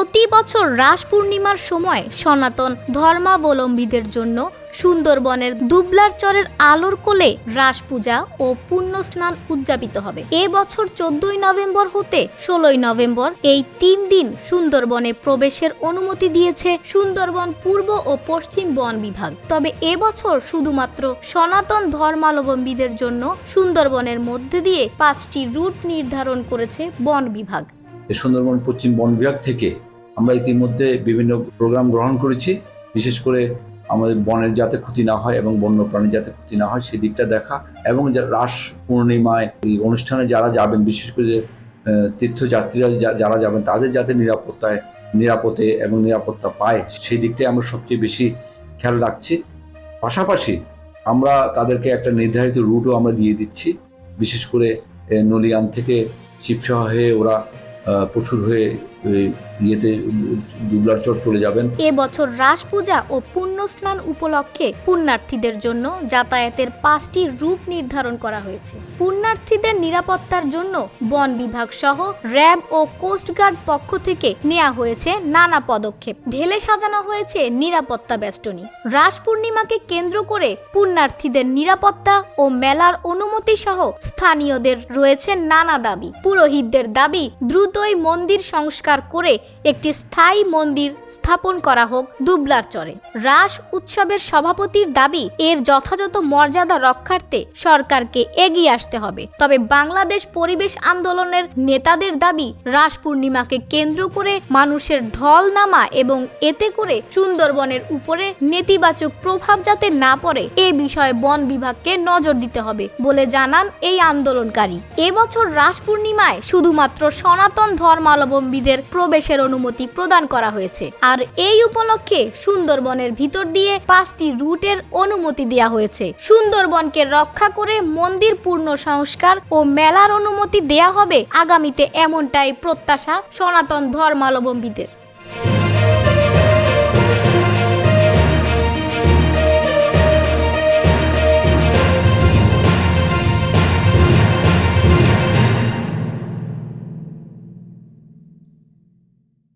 প্রতি বছর রাস পূর্ণিমার সময় সনাতন ধর্মাবলম্বীদের জন্য সুন্দরবনের দুবলার চরের আলোর কোলে রাস পূজা ও পুণ্য স্নান উদযাপিত হবে। এবছর 14ই নভেম্বর হতে 16ই নভেম্বর এই 3 দিন সুন্দরবনে প্রবেশের অনুমতি দিয়েছে সুন্দরবন পূর্ব ও পশ্চিম বন বিভাগ। তবে এবছর শুধুমাত্র সনাতন ধর্মাবলম্বীদের জন্য সুন্দরবনের মধ্যে দিয়ে 5টি রুট নির্ধারণ করেছে বন বিভাগ। সুন্দরবন পশ্চিম বন বিভাগ থেকে আমরা ইতিমধ্যে বিভিন্ন প্রোগ্রাম গ্রহণ করেছি, বিশেষ করে আমাদের বনের যাতে ক্ষতি না হয় এবং বন্যপ্রাণীর যাতে ক্ষতি না হয় সেদিকটা দেখা, এবং রাস পূর্ণিমায় এই অনুষ্ঠানে যারা যাবেন, বিশেষ করে তীর্থযাত্রীরা যারা যাবেন তাদের যাতে নিরাপদে এবং নিরাপত্তা পায় সেই দিকটাই আমরা সবচেয়ে বেশি খেয়াল রাখছি। পাশাপাশি আমরা তাদেরকে একটা নির্ধারিত রুটও আমরা দিয়ে দিচ্ছি, বিশেষ করে নলিয়ান থেকে শিবসহ হয়ে ওরা প্রচুর হয়ে দুবলার চর চলে যাবেন। এবছর রাস পূজা ও পুণ্য স্নান উপলক্ষে পুণ্যার্থীদের জন্য যাতায়াতের 5টি রুট নির্ধারণ করা হয়েছে। পুণ্যার্থীদের নিরাপত্তার জন্য বন বিভাগ সহ র্যাব ও কোস্টগার্ড পক্ষ থেকে নেওয়া হয়েছে নানা পদক্ষেপ। ঢেলে সাজানো হয়েছে নিরাপত্তা বেষ্টনী। রাস পূর্ণিমাকে কেন্দ্র করে পুণ্যার্থীদের নিরাপত্তা ও মেলার অনুমতি সহ স্থানীয়দের রয়েছে নানা দাবি। পুরোহিতদের দাবি দ্রুতই মন্দির সংস্কার করে একটি স্থায়ী মন্দির স্থাপন করা হোক দুবলার চরে। রাস উৎসবের সভাপতির দাবি এর যথাযথ মর্যাদা রক্ষার্থে সরকারকে এগিয়ে আসতে হবে। তবে বাংলাদেশ পরিবেশ আন্দোলনের নেতাদের দাবি রাস পূর্ণিমাকে কেন্দ্র করে মানুষের ঢল নামা এবং এতে করে সুন্দরবনের উপরে নেতিবাচক প্রভাব যাতে না পড়ে এ বিষয়ে বন বিভাগকে নজর দিতে হবে বলে জানান এই আন্দোলনকারী। এবছর রাস পূর্ণিমায় শুধুমাত্র সনাতন ধর্মাবলম্বীদের প্রবেশের অনুমতি প্রদান করা হয়েছে, আর এই উপলক্ষে সুন্দরবনের ভিতর দিয়ে 5টি রুটের অনুমতি দেওয়া হয়েছে। সুন্দরবনকে রক্ষা করে মন্দির পূর্ণ সংস্কার ও মেলার অনুমতি দেয়া হবে আগামীতে, এমনটাই প্রত্যাশা সনাতন ধর্মাবলম্বীদের।